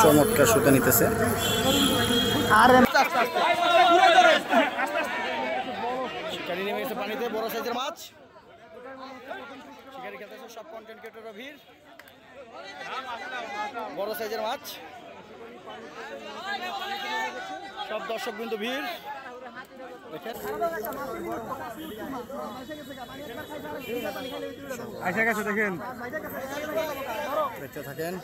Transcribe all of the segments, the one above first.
চমৎকার সুতা নিতেছে। শিকারি নেমে গেছে পানিতে, বড় সাইজের মাছ। শিকারি খেলতেছে, সব কন্টেন্ট ক্রিয়েটররা ভিড়। বড় সাইজের মাছ, সব দর্শক বিন্দু ভিড়। দেখতে থাকেন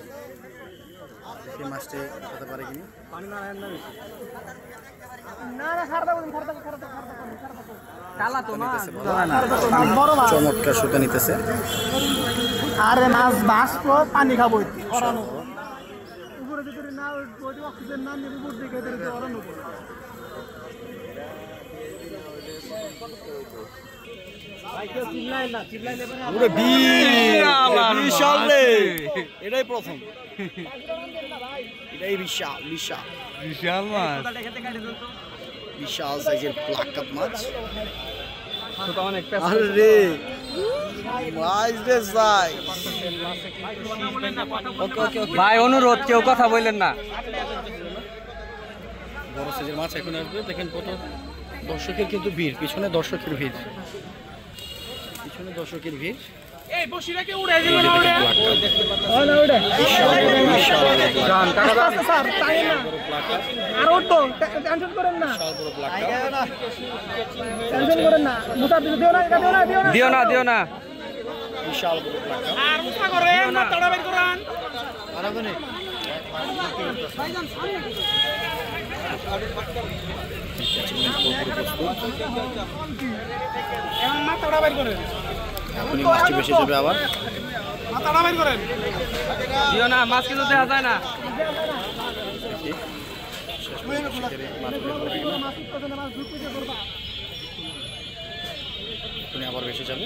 এই মাছটি হতে পারে কিনা। চমৎকার সুতা নিতেছে। আরে মাছ বাস পানি খাবো এটাই প্রথম, এটাই বিশাল বিশাল বিশাল মাছ, বিশাল সাইজের ব্ল্যাক কাপ মাছ। ভাই অনুরোধ, কেউ কথা বললেন না। বড় সাইজের মাছ এখন আসবে। দেখেন কত দর্শকের কিন্তু ভিড়, পিছনে দর্শকের ভিড়, পিছনে দর্শকের ভিড়। দিও না দিও না, বিশাল এখনই মাছটি বেশি যাবে আবার। দিও না, মাছ কিন্তু দেখা যায় না। এখনই আবার বেশি যাবে।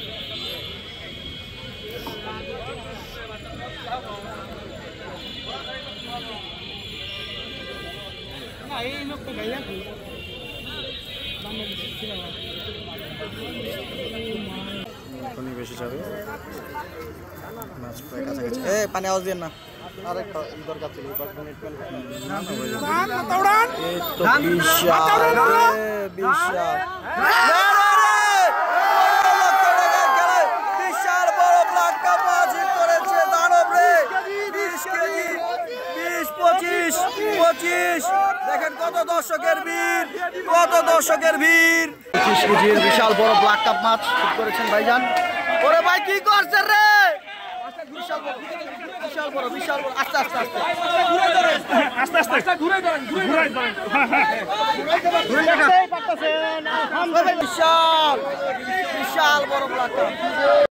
এখনই বেশি যাবে, মাছ প্রায় কাছাকাছি। পানি আওয়াজ দিয়ে না, আরেকটা দরকার ছিল। বিশাল বড় ব্ল্যাক কাপ মাছ করেছে দানব রে। 20 কেজি, 20, 25, 25। দেখেন কত দর্শকের ভিড়, কত দর্শকের ভিড়। 25 কেজির বিশাল বড় ব্ল্যাক কাপ মাছ করেছেন ভাইজান। ওরে ভাই কি করছে রে? বিশাল বড়, বিশাল বড়, বিশাল বড়। আস্তে আস্তে আস্তে আস্তে আস্তে ঘুরে ধরেন, ঘুরে ধরেন, বিশাল বিশাল বড় ব্ল্যাক কাপ।